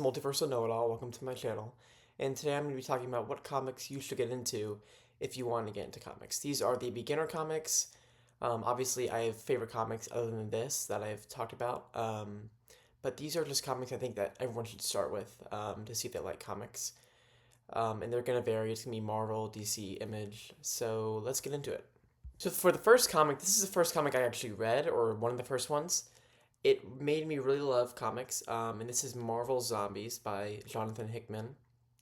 Multiversal Know-It-All. Welcome to my channel. And today I'm going to be talking about what comics you should get into if you want to get into comics. These are the beginner comics. Obviously, I have favorite comics other than this that I've talked about. But these are just comics I think that everyone should start with to see if they like comics. And they're going to vary. It's going to be Marvel, DC, Image. So let's get into it. So for the first comic, this is the first comic I actually read, or one of the first ones. It made me really love comics, and this is Marvel Zombies by Jonathan Hickman,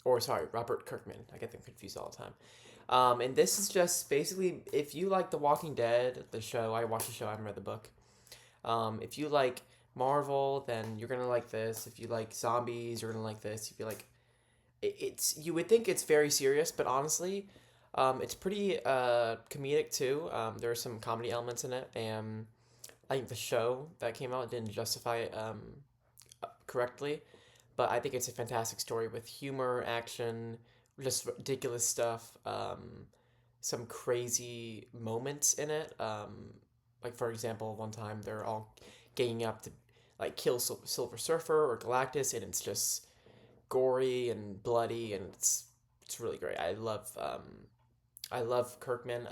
or sorry, Robert Kirkman. I get them confused all the time. And this is just basically if you like The Walking Dead, the show. I watched the show. I haven't read the book. If you like Marvel, then you're gonna like this. If you like zombies, you're gonna like this. If you like, it's you would think it's very serious, but honestly, it's pretty comedic too. There are some comedy elements in it, and I think the show that came out didn't justify it correctly, but I think it's a fantastic story with humor, action, just ridiculous stuff, some crazy moments in it. Like for example, one time they're all ganging up to like kill Silver Surfer or Galactus, and it's just gory and bloody, and it's really great. I love Kirkman.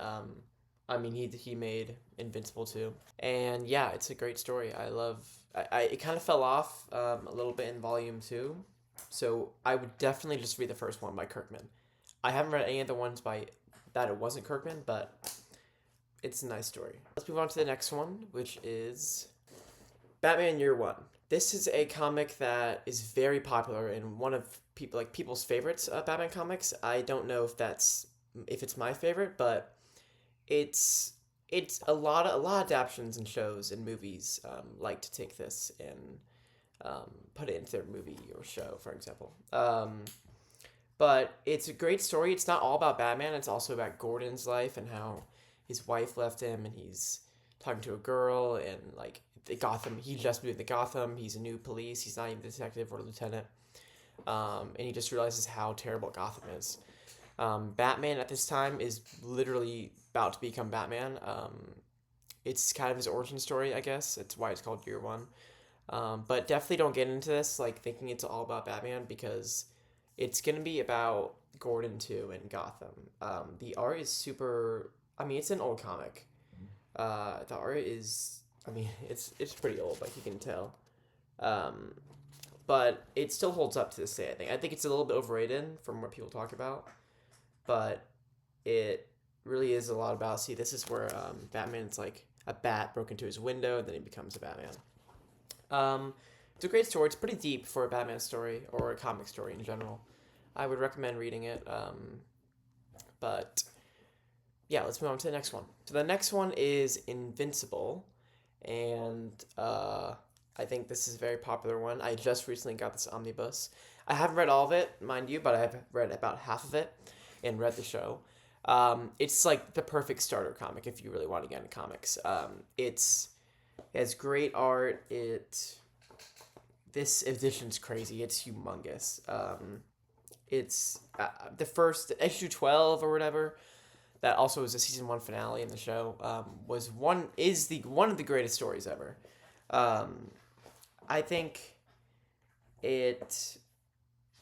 I mean, he made Invincible too, and yeah, it's a great story. It kind of fell off a little bit in volume two, so I would definitely just read the first one by Kirkman. I haven't read any of the ones by that it wasn't Kirkman, but it's a nice story. Let's move on to the next one, which is Batman Year One. This is a comic that is very popular and one of people's favorites. Batman comics. I don't know if it's my favorite, but it's a lot of adaptations and shows and movies like to take this and put it into their movie or show, for example. But it's a great story. It's not all about Batman. It's also about Gordon's life and how his wife left him, and he's talking to a girl, and like the Gotham. He just moved to Gotham. He's a new police. He's not even a detective or a lieutenant. And he just realizes how terrible Gotham is. Batman at this time is literally about to become Batman. It's kind of his origin story, I guess. It's why it's called Year One. But definitely don't get into this like thinking it's all about Batman, because it's gonna be about Gordon too and Gotham. The art is super. I mean, it's an old comic. The art is. I mean, it's pretty old, like you can tell. Um, but it still holds up to this day. I think it's a little bit overrated from what people talk about, but it really is a lot about. See, this is where Batman's like a bat broke into his window, and then he becomes a Batman. Um, it's a great story. It's pretty deep for a Batman story or a comic story in general. I would recommend reading it. But yeah, let's move on to the next one. So the next one is Invincible, and I think this is a very popular one. I just recently got this omnibus. I haven't read all of it, mind you, but I've read about half of it and read the show. It's like the perfect starter comic if you really want to get into comics. It has great art. This edition's crazy. It's humongous. It's the first issue 12 or whatever. That also was a season one finale in the show. Was one of the greatest stories ever. I think it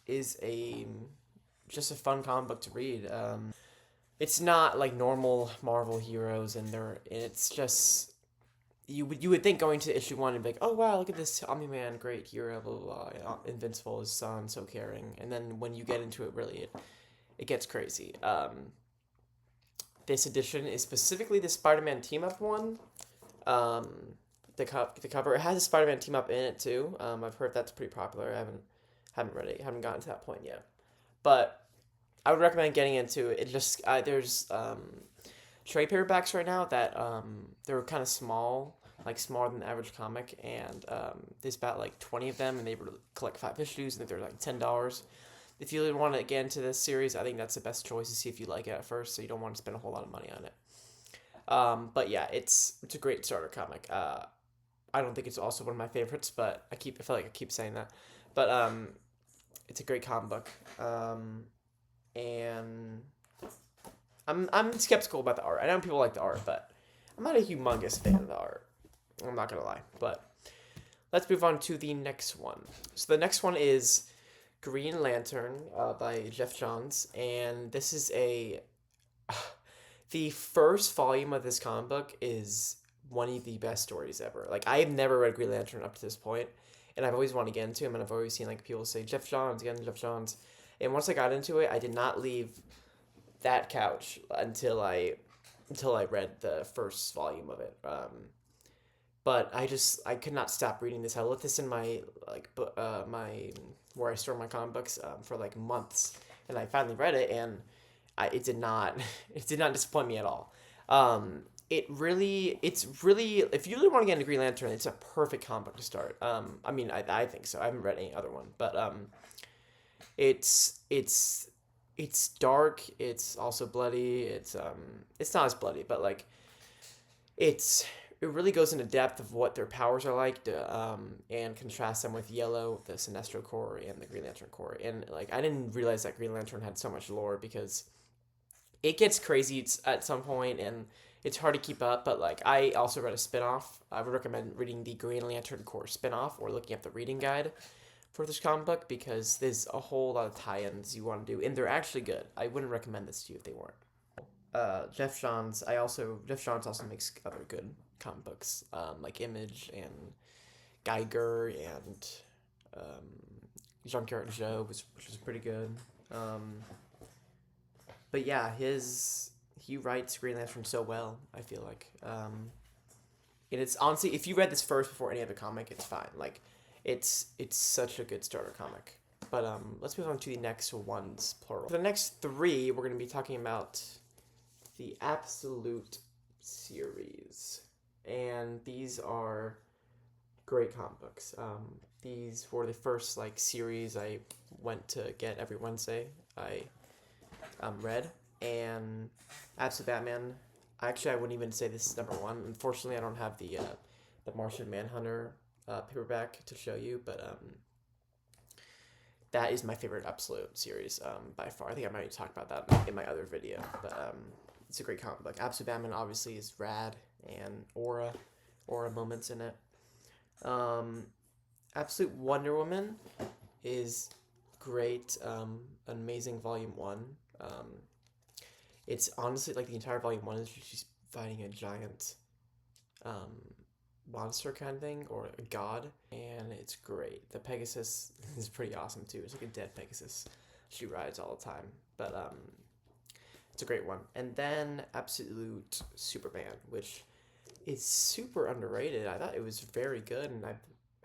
is a just a fun comic book to read. It's not like normal Marvel heroes, and it's just you would think going to issue one and be like, oh wow, look at this Omni Man, great hero, blah blah blah, Invincible, his son, so caring, and then when you get into it, really it gets crazy. This edition is specifically the Spider-Man team up one. Um, the cover, it has a Spider-Man team up in it too. I've heard that's pretty popular. I haven't read it, haven't gotten to that point yet, but I would recommend getting into it. It just there's trade paperbacks right now that they're kind of small, like smaller than the average comic, and there's about like 20 of them, and they collect 5 issues, and they're like $10. If you really want to get into this series, I think that's the best choice to see if you like it at first, so you don't want to spend a whole lot of money on it. But yeah, it's a great starter comic. I don't think it's also one of my favorites, but I feel like I keep saying that. But it's a great comic book. And I'm skeptical about the art. I know people like the art, but I'm not a humongous fan of the art. I'm not gonna lie. But let's move on to the next one. So the next one is Green Lantern by Jeff Johns, and this is the first volume of this comic book is one of the best stories ever. Like I've never read Green Lantern up to this point, and I've always wanted to get into him, and I've always seen like people say Jeff Johns again, Jeff Johns, and once I got into it, I did not leave that couch until I read the first volume of it. But I could not stop reading this. I left this in my my where I store my comic books for like months, and I finally read it, and it did not it did not disappoint me at all. It's really if you really want to get into Green Lantern, it's a perfect comic book to start. I mean I think so. I haven't read any other one, but it's it's it's dark. It's also bloody. It's not as bloody, but like it's it really goes into depth of what their powers are like and contrasts them with Yellow, the Sinestro Corps, and the Green Lantern Corps. And like I didn't realize that Green Lantern had so much lore because it gets crazy at some point and it's hard to keep up. But like I also read a spinoff. I would recommend reading the Green Lantern Corps spinoff or looking at the reading guide for this comic book because there's a whole lot of tie-ins you want to do, and they're actually good. I wouldn't recommend this to you if they weren't. Jeff Johns also makes other good comic books, like Image and Geiger and um, Junkyard Joe, which was pretty good. Um, but yeah, his he writes Green Lantern so well. I feel like, and it's honestly, if you read this first before any other comic, it's fine. Like, it's such a good starter comic. But let's move on to the next ones, plural. For the next three, we're going to be talking about the Absolute series, and these are great comic books. These were the first like series I went to get every Wednesday. I read, and Absolute Batman. Actually, I wouldn't even say this is number one. Unfortunately, I don't have the Martian Manhunter paperback to show you, but that is my favorite Absolute series by far. I think I might talk about that in my other video, but it's a great comic book. Absolute Batman obviously is rad, and aura moments in it. Absolute Wonder Woman is great. Amazing Volume 1. It's honestly like the entire Volume 1 is she's fighting a giant monster kind of thing, or a god, and it's great. The Pegasus is pretty awesome too. It's like a dead Pegasus she rides all the time, but it's a great one. And then Absolute Superman, which is super underrated. I thought it was very good, and I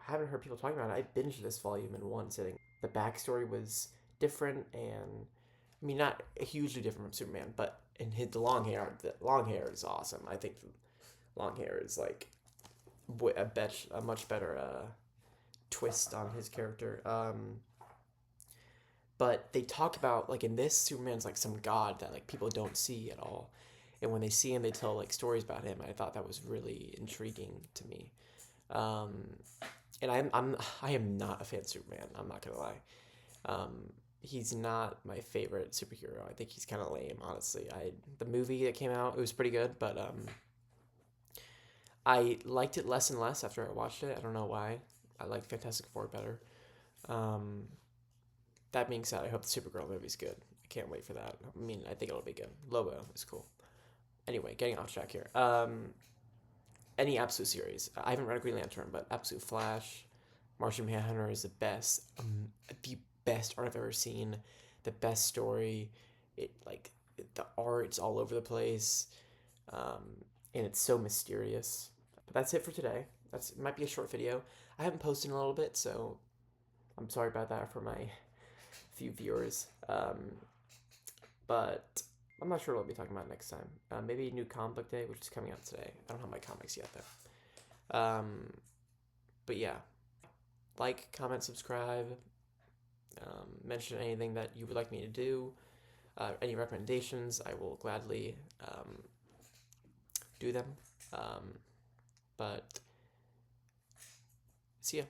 haven't heard people talking about it. I binged this volume in one sitting. The backstory was different, and I mean not hugely different from Superman, but in his the long hair is awesome. I think the long hair is like a much better twist on his character. But they talk about like in this Superman's like some god that like people don't see at all, and when they see him, they tell like stories about him. I thought that was really intriguing to me. Um, and I am not a fan of Superman. I'm not gonna lie. He's not my favorite superhero. I think he's kind of lame, honestly. The movie that came out, it was pretty good, but I liked it less and less after I watched it. I don't know why. I like Fantastic Four better. Um, that being said, I hope the Supergirl movie's good. I can't wait for that. I mean, I think it'll be good. Lobo is cool. Anyway, getting off track here. Any Absolute series. I haven't read Green Lantern, but Absolute Flash, Martian Manhunter is the best art I've ever seen. The best story. The art's all over the place, and it's so mysterious. But that's it for today. It might be a short video. I haven't posted in a little bit, so I'm sorry about that for my few viewers. But I'm not sure what I'll be talking about next time. Maybe New Comic Book Day, which is coming out today. I don't have my comics yet, though. But yeah. Like, comment, subscribe. Mention anything that you would like me to do. Any recommendations, I will gladly do them. But see ya.